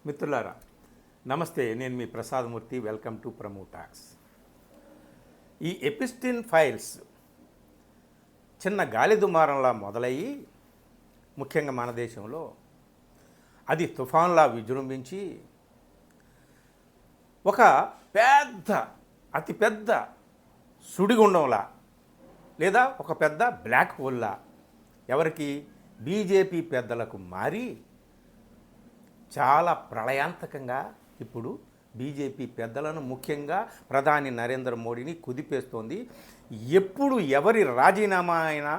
మిత్రులారా నమస్తే, నేను మీ Prasadamurthy. Welcome to promo talks. ఈ ఎపిస్టిన్ ఫైల్స్ చిన్న గాలి దుమారంలా మొదలయ్యి ముఖ్యంగా మన దేశంలో అది తుఫాన్లా విజృంభించి ఒక అతిపెద్ద సుడిగుండంలా లేదా ఒక పెద్ద బ్లాక్ హోల్లా ఎవరికి బీజేపీ పెద్దలకు మారి చాలా ప్రళయాంతకంగా ఇప్పుడు బీజేపీ పెద్దలను ముఖ్యంగా ప్రధాని నరేంద్ర మోడీని కుదిపేస్తోంది. ఎప్పుడు ఎవరి రాజీనామా అయినా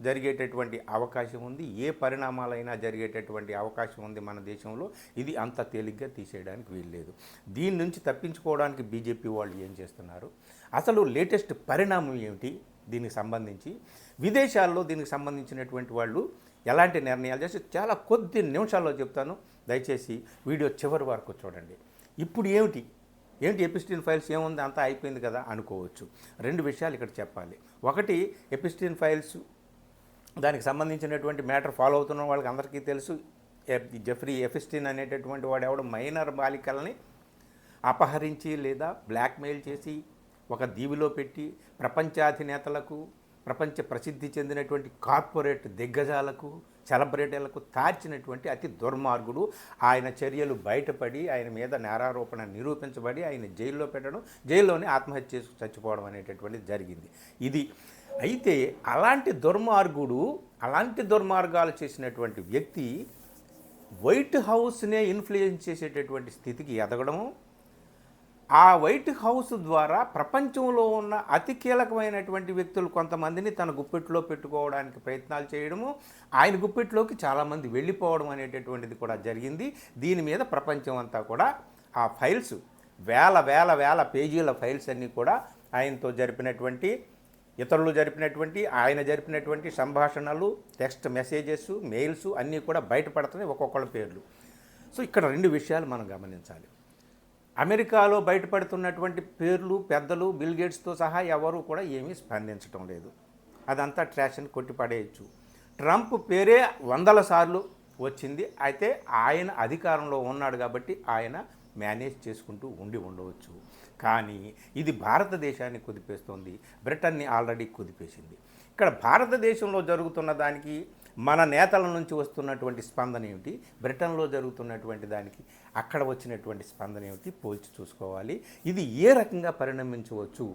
జరిగేటటువంటి అవకాశం ఉంది, ఏ పరిణామాలైనా జరిగేటటువంటి అవకాశం ఉంది మన దేశంలో. ఇది అంత తేలిగ్గా తీసేయడానికి వీల్లేదు. దీని నుంచి తప్పించుకోవడానికి బీజేపీ వాళ్ళు ఏం చేస్తున్నారు, అసలు లేటెస్ట్ పరిణామం ఏమిటి, దీనికి సంబంధించి విదేశాల్లో దీనికి సంబంధించినటువంటి వాళ్ళు ఎలాంటి నిర్ణయాలు చేసి చాలా కొద్ది నిమిషాల్లో చెప్తాను. దయచేసి వీడియో చివరి వరకు చూడండి. ఇప్పుడు ఏమిటి ఎపిస్టిన్ ఫైల్స్ ఏముంది, అంతా అయిపోయింది కదా అనుకోవచ్చు. రెండు విషయాలు ఇక్కడ చెప్పాలి. ఒకటి, ఎపిస్టిన్ ఫైల్స్ దానికి సంబంధించినటువంటి మ్యాటర్ ఫాలో అవుతున్న వాళ్ళకి అందరికీ తెలుసు. జెఫ్రీ ఎపిస్టిన్ అనేటటువంటి వాడు ఎవడు మైనర్ బాలికలని అపహరించి లేదా బ్లాక్మెయిల్ చేసి ఒక దీవిలో పెట్టి ప్రపంచాధినేతలకు, ప్రపంచ ప్రసిద్ధి చెందినటువంటి కార్పొరేట్ దిగ్గజాలకు, సెలబ్రిటీలకు తార్చినటువంటి అతి దుర్మార్గుడు. ఆయన చర్యలు బయటపడి ఆయన మీద నేరారోపణ నిరూపించబడి ఆయన జైల్లో పెట్టడం, జైల్లోనే ఆత్మహత్య చేసి చచ్చిపోవడం అనేటటువంటిది జరిగింది. ఇది అయితే అలాంటి దుర్మార్గాలు చేసినటువంటి వ్యక్తి వైట్ హౌస్నే ఇన్ఫ్లుయెన్స్ చేసేటటువంటి స్థితికి ఎదగడము, ఆ వైట్ హౌస్ ద్వారా ప్రపంచంలో ఉన్న అతి కీలకమైనటువంటి వ్యక్తులు కొంతమందిని తన గుప్పెట్లో పెట్టుకోవడానికి ప్రయత్నాలు చేయడము, ఆయన గుప్పెట్లోకి చాలామంది వెళ్ళిపోవడం అనేటటువంటిది కూడా జరిగింది. దీని మీద ప్రపంచం అంతా కూడా ఆ ఫైల్స్ వేల పేజీల ఫైల్స్ అన్నీ కూడా ఆయనతో జరిపినటువంటి, ఇతరులు జరిపినటువంటి, ఆయన జరిపినటువంటి సంభాషణలు, టెక్స్ట్ మెసేజెస్, మెయిల్స్ అన్నీ కూడా బయటపడుతున్నాయి, ఒక్కొక్కళ్ళ పేర్లు. సో ఇక్కడ రెండు విషయాలు మనం గమనించాలి. అమెరికాలో బయటపడుతున్నటువంటి పేర్లు పెద్దలు, బిల్ గేట్స్తో సహా ఎవరు కూడా ఏమీ స్పందించడం లేదు. అదంతా ట్రాష్ని కొట్టిపడేయచ్చు. ట్రంప్ పేరే వందల సార్లు వచ్చింది. అయితే ఆయన అధికారంలో ఉన్నాడు కాబట్టి ఆయన మేనేజ్ చేసుకుంటూ ఉండవచ్చు. కానీ ఇది భారతదేశాన్ని కుదిపేస్తోంది, బ్రిటన్ని ఆల్రెడీ కుదిపేసింది. ఇక్కడ భారతదేశంలో జరుగుతున్న దానికి మన నేతల నుంచి వస్తున్నటువంటి స్పందన ఏమిటి, బ్రిటన్లో జరుగుతున్నటువంటి దానికి అక్కడ వచ్చినటువంటి స్పందన ఏమిటి పోల్చి చూసుకోవాలి. ఇది ఏ రకంగా పరిణమించవచ్చు,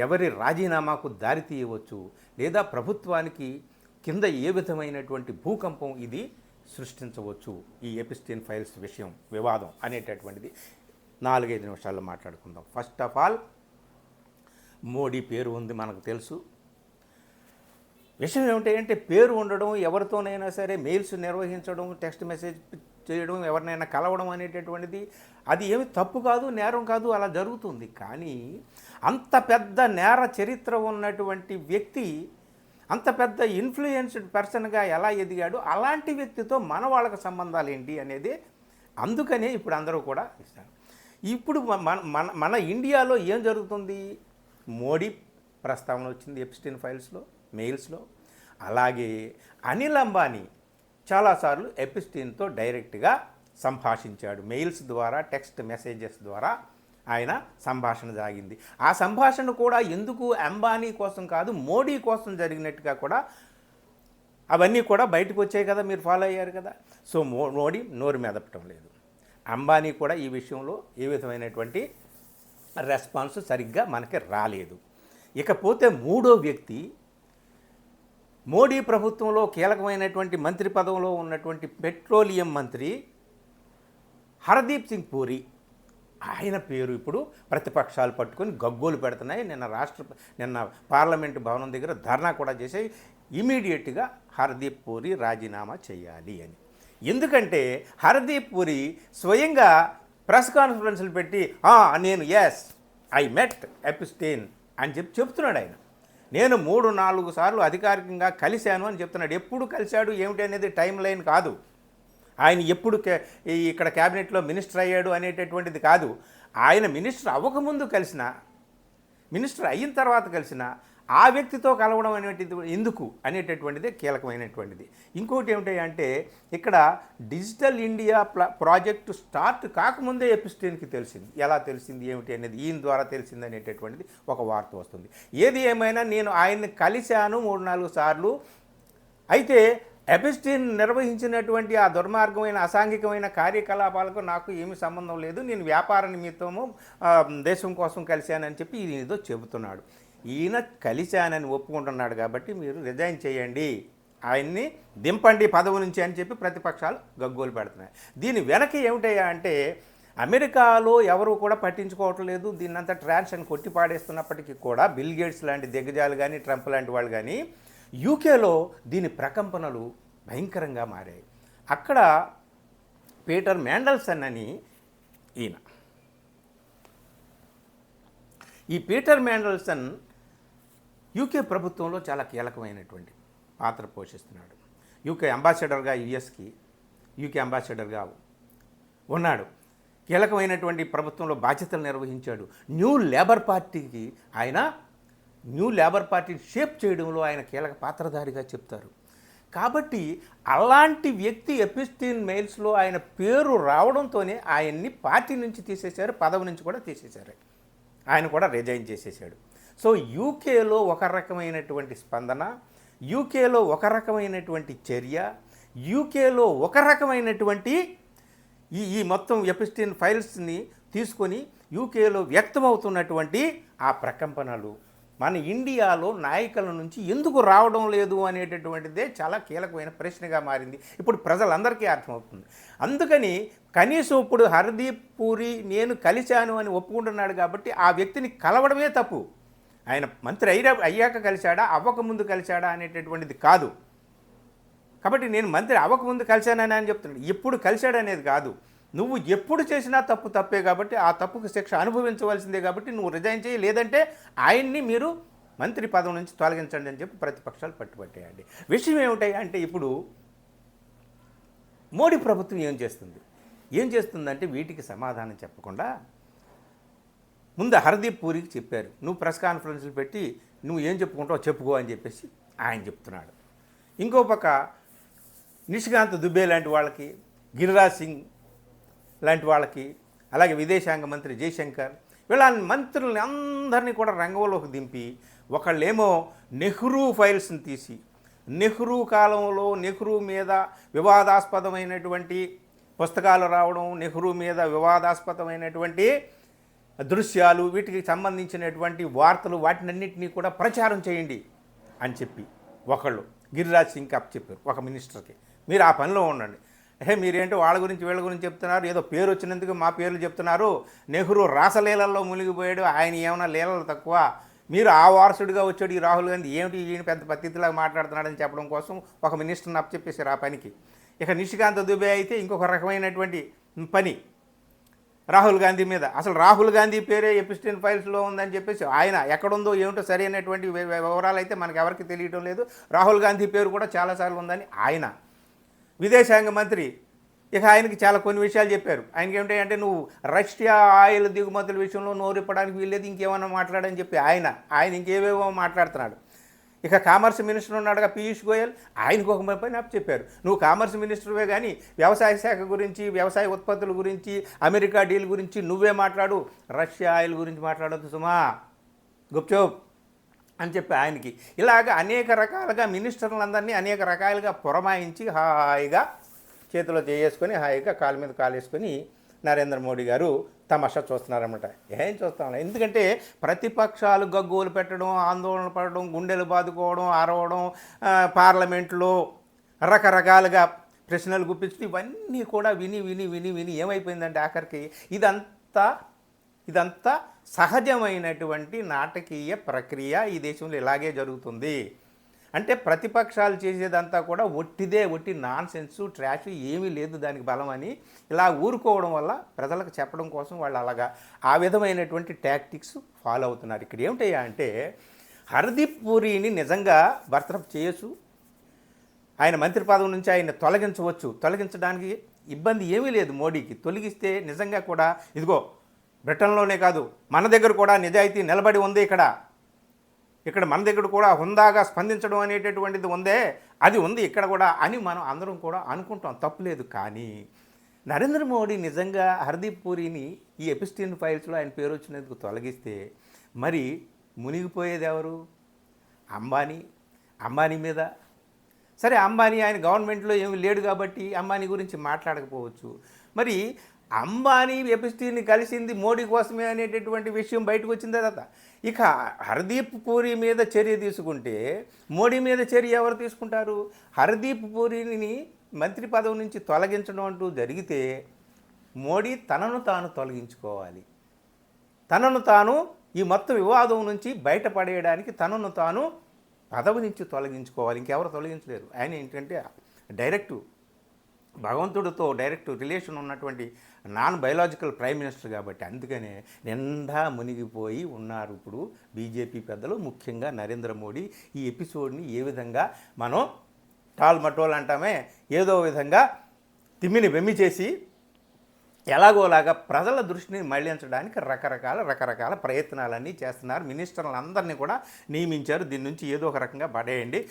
ఎవరి రాజీనామాకు దారి తీయవచ్చు, లేదా ప్రభుత్వానికి కింద ఏ విధమైనటువంటి భూకంపం ఇది సృష్టించవచ్చు. ఈ ఎపిస్టిన్ ఫైల్స్ వివాదం అనేటటువంటిది 4-5 నిమిషాల్లో మాట్లాడుకుందాం. ఫస్ట్ ఆఫ్ ఆల్, మోడీ పేరు ఉంది మనకు తెలుసు. విషయం ఏమిటంటే పేరు ఉండడం, ఎవరితోనైనా సరే మెయిల్స్ నిర్వహించడం, టెక్స్ట్ మెసేజ్ చేయడం, ఎవరినైనా కలవడం అనేటటువంటిది అది ఏమి తప్పు కాదు, నేరం కాదు, అలా జరుగుతుంది. కానీ అంత పెద్ద నేర చరిత్ర ఉన్నటువంటి వ్యక్తి అంత పెద్ద ఇన్ఫ్లుయెన్స్డ్ పర్సన్గా ఎలా ఎదిగాడు, అలాంటి వ్యక్తితో మన వాళ్ళకి సంబంధాలు ఏంటి అనేది, అందుకనే ఇప్పుడు అందరూ కూడా ఇస్తారు. ఇప్పుడు మన ఇండియాలో ఏం జరుగుతుంది, మోడీ ప్రస్తావన వచ్చింది ఎపిస్టిన్ ఫైల్స్లో, మెయిల్స్లో. అలాగే అనిల్ అంబానీ చాలాసార్లు ఎపిస్టిన్తో డైరెక్ట్గా సంభాషించాడు. మెయిల్స్ ద్వారా, టెక్స్ట్ మెసేజెస్ ద్వారా ఆయన సంభాషణ సాగింది. ఆ సంభాషణ కూడా ఎందుకు అంబానీ కోసం కాదు, మోడీ కోసం జరిగినట్టుగా కూడా అవన్నీ కూడా బయటకు వచ్చాయి కదా, మీరు ఫాలో అయ్యారు కదా. సో మోడీ నోరు మెదపటం లేదు. అంబానీ కూడా ఈ విషయంలో ఏ విధమైనటువంటి రెస్పాన్స్ సరిగ్గా మనకి రాలేదు. ఇకపోతే మూడో వ్యక్తి, మోడీ ప్రభుత్వంలో కీలకమైనటువంటి మంత్రి పదవిలో ఉన్నటువంటి పెట్రోలియం మంత్రి హర్దీప్ సింగ్ పూరి. ఆయన పేరు ఇప్పుడు ప్రతిపక్షాలు పట్టుకొని గగ్గోలు పెడుతున్నాయి. నిన్న పార్లమెంటు భవనం దగ్గర ధర్నా కూడా చేసి ఇమీడియట్గా హర్దీప్ పూరి రాజీనామా చేయాలి అని. ఎందుకంటే హర్దీప్ పూరి స్వయంగా ప్రెస్ కాన్ఫరెన్స్లు పెట్టి నేను ఐ మెట్ ఎపిస్టిన్ అని చెప్తున్నాడు. ఆయన నేను 3-4 సార్లు అధికారికంగా కలిశాను అని చెప్తున్నాడు. ఎప్పుడు కలిశాడు ఏమిటి అనేది టైం లైన్ కాదు. ఆయన ఎప్పుడు ఇక్కడ క్యాబినెట్లో మినిస్టర్ అయ్యాడు అనేటటువంటిది కాదు. ఆయన మినిస్టర్ అవ్వకముందు కలిసిన, మినిస్టర్ అయిన తర్వాత కలిసిన, ఆ వ్యక్తితో కలవడం అనేటిది ఎందుకు అనేటటువంటిదే కీలకమైనటువంటిది. ఇంకోటి ఏమిటి అంటే ఇక్కడ డిజిటల్ ఇండియా ప్రాజెక్టు స్టార్ట్ కాకముందే ఎపిస్టైన్కి తెలిసింది. ఎలా తెలిసింది ఏమిటి అనేది ఈయన ద్వారా తెలిసింది అనేటటువంటిది ఒక వార్త వస్తుంది. ఏది ఏమైనా నేను ఆయన్ని కలిశాను 3-4 సార్లు. అయితే ఎపిస్టైన్ నిర్వహించినటువంటి ఆ దుర్మార్గమైన అసాంఘికమైన కార్యకలాపాలకు నాకు ఏమీ సంబంధం లేదు, నేను వ్యాపార నిమిత్తము దేశం కోసం కలిశానని చెప్పి ఈయన ఏదో చెబుతున్నాడు. ఈయన కలిశానని ఒప్పుకుంటున్నాడు కాబట్టి మీరు రిజైన్ చేయండి, ఆయన్ని దింపండి పదవి నుంచి అని చెప్పి ప్రతిపక్షాలు గగ్గోలు పెడుతున్నాయి. దీని వెనక ఏమిటయ్యా అంటే అమెరికాలో ఎవరు కూడా పట్టించుకోవటం లేదు. దీన్నంతా ట్రాన్స్ అని కొట్టి పాడేస్తున్నప్పటికీ కూడా బిల్ గేట్స్ లాంటి దిగ్గజాలు కానీ ట్రంప్ లాంటి వాళ్ళు కానీ యూకేలో దీని ప్రకంపనలు భయంకరంగా మారాయి. అక్కడ పీటర్ మ్యాండల్సన్ అని ఈయన, ఈ పీటర్ మ్యాండల్సన్ యూకే ప్రభుత్వంలో చాలా కీలకమైనటువంటి పాత్ర పోషిస్తున్నాడు. యూకే అంబాసిడర్గా యుఎస్కి యూకే అంబాసిడర్గా ఉన్నాడు. కీలకమైనటువంటి ప్రభుత్వంలో బాధ్యతలు నిర్వహించాడు. న్యూ లేబర్ పార్టీని షేప్ చేయడంలో ఆయన కీలక పాత్రధారిగా చెప్తారు. కాబట్టి అలాంటి వ్యక్తి ఎపిస్టైన్ మెయిల్స్లో ఆయన పేరు రావడంతోనే ఆయన్ని పార్టీ నుంచి తీసేశారు, పదవి నుంచి కూడా తీసేశారు. ఆయన కూడా రిజైన్ చేసేసాడు. సో యూకేలో ఒక రకమైనటువంటి స్పందన, యూకేలో ఒక రకమైనటువంటి చర్య, యూకేలో ఒక రకమైనటువంటి ఈ మొత్తం ఎపిస్టైన్ ఫైల్స్ని తీసుకొని యూకేలో వ్యక్తమవుతున్నటువంటి ఆ ప్రకంపనలు మన ఇండియాలో నాయకుల నుంచి ఎందుకు రావడం లేదు అనేటటువంటిదే చాలా కీలకమైన ప్రశ్నగా మారింది. ఇప్పుడు ప్రజలందరికీ అర్థమవుతుంది. అందుకని కనీసం ఇప్పుడు హర్దీప్ పూరి నేను కలిశాను అని ఒప్పుకుంటున్నాడు కాబట్టి ఆ వ్యక్తిని కలవడమే తప్పు. ఆయన మంత్రి అయ్యాక కలిశాడా అవ్వకముందు కలిశాడా అనేటటువంటిది కాదు. కాబట్టి నేను మంత్రి అవ్వకముందు కలిశానని అని చెప్తున్నాడు. ఎప్పుడు కలిశాడనేది కాదు. నువ్వు ఎప్పుడు చేసినా తప్పే కాబట్టి ఆ తప్పుకు శిక్ష అనుభవించవలసిందే కాబట్టి నువ్వు రిజైన్ చేయి, లేదంటే ఆయన్ని మీరు మంత్రి పదవి నుంచి తొలగించండి అని చెప్పి ప్రతిపక్షాలు పట్టుబట్టాయండి. విషయం ఏమిటాయి అంటే ఇప్పుడు మోడీ ప్రభుత్వం ఏం చేస్తుందంటే వీటికి సమాధానం చెప్పకుండా ముందు హర్దీప్ పూరికి చెప్పారు, నువ్వు ప్రెస్ కాన్ఫరెన్స్లు పెట్టి నువ్వు ఏం చెప్పుకుంటావో చెప్పుకో అని చెప్పేసి ఆయన చెప్తున్నాడు. ఇంకో పక్క నిషికాంత్ దుబే లాంటి వాళ్ళకి, గిరిరాజ్ సింగ్ లాంటి వాళ్ళకి, అలాగే విదేశాంగ మంత్రి జయశంకర్, వీళ్ళ మంత్రులని అందరినీ కూడా రంగంలోకి దింపి ఒకళ్ళేమో నెహ్రూ ఫైల్స్ని తీసి నెహ్రూ కాలంలో నెహ్రూ మీద వివాదాస్పదమైనటువంటి పుస్తకాలు రావడం, నెహ్రూ మీద వివాదాస్పదమైనటువంటి దృశ్యాలు, వీటికి సంబంధించినటువంటి వార్తలు వాటినన్నింటినీ కూడా ప్రచారం చేయండి అని చెప్పి ఒకళ్ళు గిరిరాజ్ సింగ్ అప్ చెప్పారు ఒక మినిస్టర్కి, మీరు ఆ పనిలో ఉండండి. మీరేంటో వాళ్ళ గురించి వీళ్ళ గురించి చెప్తున్నారు, ఏదో పేరు వచ్చినందుకు మా పేర్లు చెప్తున్నారు, నెహ్రూ రాసలీలల్లో మునిగిపోయాడు, ఆయన ఏమైనా లీలలు తక్కువ, మీరు ఆ వారసుడిగా వచ్చాడు ఈ రాహుల్ గాంధీ ఏమిటి ఈయన పెద్ద పద్ధతిలాగా మాట్లాడుతున్నాడని చెప్పడం కోసం ఒక మినిస్టర్ని అప్ చెప్పేశారు ఆ పనికి. ఇక నిషికాంత్ దుబే అయితే ఇంకొక రకమైనటువంటి పని రాహుల్ గాంధీ మీద. అసలు రాహుల్ గాంధీ పేరే ఎపిస్టైన్ ఫైల్స్లో ఉందని చెప్పేసి ఆయన ఎక్కడుందో ఏమిటో సరైనటువంటి వివరాలు అయితే మనకు ఎవరికి తెలియటం లేదు. రాహుల్ గాంధీ పేరు కూడా చాలాసార్లు ఉందని ఆయన. విదేశాంగ మంత్రి ఇక ఆయనకి చాలా కొన్ని విషయాలు చెప్పారు. ఆయనకి ఏమిటంటే నువ్వు రష్యా ఆయిల్ దిగుమతుల విషయంలో నోరిప్పడానికి వీల్లేదు, ఇంకేమన్నా మాట్లాడని చెప్పి ఆయన ఇంకేవేవో మాట్లాడుతున్నాడు. ఇక కామర్స్ మినిస్టర్ ఉన్నాడుగా పీయూష్ గోయల్, ఆయనకు ఒక పని అప్ చెప్పారు, నువ్వు కామర్స్ మినిస్టర్వే కానీ వ్యవసాయ శాఖ గురించి, వ్యవసాయ ఉత్పత్తుల గురించి, అమెరికా డీల్ గురించి నువ్వే మాట్లాడు, రష్యా ఆయిల్ గురించి మాట్లాడొద్దు సుమా, గుప్చూప్ అని చెప్పి ఆయనకి. ఇలాగ అనేక రకాలుగా మినిస్టర్లందరినీ అనేక రకాలుగా పురమాయించి హాయిగా చేతిలో చేసుకొని హాయిగా కాలు మీద కాలు వేసుకొని నరేంద్ర మోడీ గారు తమాషా చూస్తున్నారన్నమాట. ఏం చూస్తాం, ఎందుకంటే ప్రతిపక్షాలు గగ్గోలు పెట్టడం, ఆందోళన పడడం, గుండెలు బాదుకోవడం, అరవడం, పార్లమెంట్లో రకరకాలుగా ప్రశ్నలు గుప్పించడం, ఇవన్నీ కూడా విని విని విని విని ఏమైపోయిందంటే ఆఖరికి ఇదంతా సహజమైనటువంటి నాటకీయ ప్రక్రియ ఈ దేశంలో ఇలాగే జరుగుతుంది. అంటే ప్రతిపక్షాలు చేసేదంతా కూడా ఒట్టి నాన్ సెన్సు ట్రాష్ ఏమీ లేదు దానికి బలం అని ఇలా ఊరుకోవడం వల్ల ప్రజలకు చెప్పడం కోసం వాళ్ళు అలాగా ఆ విధమైనటువంటి టాక్టిక్స్ ఫాలో అవుతున్నారు. ఇక్కడ ఏమిటయ్యా అంటే హర్దీప్ పూరిని నిజంగా బర్తరఫ్ చేయొచ్చు, ఆయన మంత్రి పదవి నుంచి ఆయన తొలగించడానికి ఇబ్బంది ఏమీ లేదు మోడీకి. తొలగిస్తే నిజంగా కూడా ఇదిగో బ్రిటన్లోనే కాదు మన దగ్గర కూడా నిజాయితీ నిలబడి ఉంది. ఇక్కడ ఇక్కడ మన దగ్గర కూడా హుందాగా స్పందించడం అనేటటువంటిది ఉందే, అది ఉంది ఇక్కడ కూడా అని మనం అందరం కూడా అనుకుంటాం, తప్పులేదు. కానీ నరేంద్ర మోడీ నిజంగా హర్దీప్ పూరిని ఈ ఎపిస్టీన్ ఫైల్స్లో ఆయన పేరు వచ్చినందుకు తొలగిస్తే మరి మునిగిపోయేది ఎవరు? అంబానీ. అంబానీ మీద సరే, అంబానీ ఆయన గవర్నమెంట్లో ఏమీ లేడు కాబట్టి అంబానీ గురించి మాట్లాడకపోవచ్చు. మరి అంబానీ ఎపిస్టీన్ని కలిసింది మోడీ కోసమే అనేటటువంటి విషయం బయటకు వచ్చిన తర్వాత ఇక హర్దీప్ పూరి మీద చర్య తీసుకుంటే మోడీ మీద చర్య ఎవరు తీసుకుంటారు? హర్దీప్ పూరిని మంత్రి పదవి నుంచి తొలగించడం అంటూ జరిగితే మోడీ తనను తాను తొలగించుకోవాలి. తనను తాను ఈ మొత్తం వివాదం నుంచి బయటపడేయడానికి తనను తాను పదవి నుంచి తొలగించుకోవాలి. ఇంకెవరు తొలగించలేరు. ఆయన ఏంటంటే డైరెక్టు భగవంతుడితో డైరెక్ట్ రిలేషన్ ఉన్నటువంటి నాన్ బయోలాజికల్ ప్రైమ్ మినిస్టర్ కాబట్టి అందుకనే నిండా మునిగిపోయి ఉన్నారు ఇప్పుడు బీజేపీ పెద్దలు, ముఖ్యంగా నరేంద్ర మోడీ. ఈ ఎపిసోడ్ని ఏ విధంగా మనం టాల్ మటోల్ అంటామే, ఏదో విధంగా తిమ్మిని వెమ్మి చేసి ఎలాగోలాగా ప్రజల దృష్టిని మళ్లించడానికి రకరకాల ప్రయత్నాలన్నీ చేస్తున్నారు. మినిస్టర్లందరినీ కూడా నియమించారు. దీని నుంచి ఏదో ఒక రకంగా పడేయండి.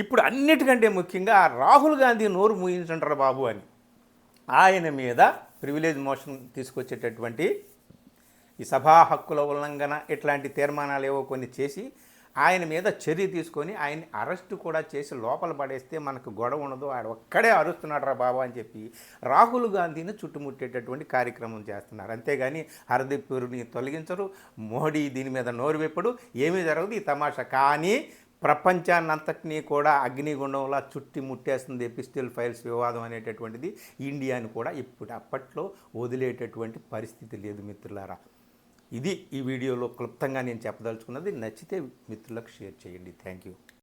ఇప్పుడు అన్నిటికంటే ముఖ్యంగా రాహుల్ గాంధీ నోరు మూయించంటారు బాబు అని ఆయన మీద ప్రివిలేజ్ మోషన్ తీసుకొచ్చేటటువంటి ఈ సభా హక్కుల ఉల్లంఘన ఇట్లాంటి తీర్మానాలు ఏవో కొన్ని చేసి ఆయన మీద చర్య తీసుకొని ఆయన్ని అరెస్టు కూడా చేసి లోపల పడేస్తే మనకు గొడవ ఉండదు, ఆయన ఒక్కడే అరుస్తున్నాడు రా బాబా అని చెప్పి రాహుల్ గాంధీని చుట్టుముట్టేటటువంటి కార్యక్రమం చేస్తున్నారు. అంతేగాని హర్దీప్ పూరిని తొలగించరు, మోడీ దీని మీద నోరు విప్పడు, ఏమీ జరగదు. ఈ తమాషా కానీ ప్రపంచాన్నంతటినీ కూడా అగ్నిగుండంలా చుట్టి ముట్టేస్తుంది ఎపిస్టిల్ ఫైల్స్ వివాదం అనేటటువంటిది. ఇండియాని కూడా ఇప్పుడు అప్పట్లో వదిలేటటువంటి పరిస్థితి లేదు మిత్రులారా. ఇది ఈ వీడియోలో క్లుప్తంగా నేను చెప్పదలుచుకున్నది. నచ్చితే మిత్రులకు షేర్ చేయండి. Thank you.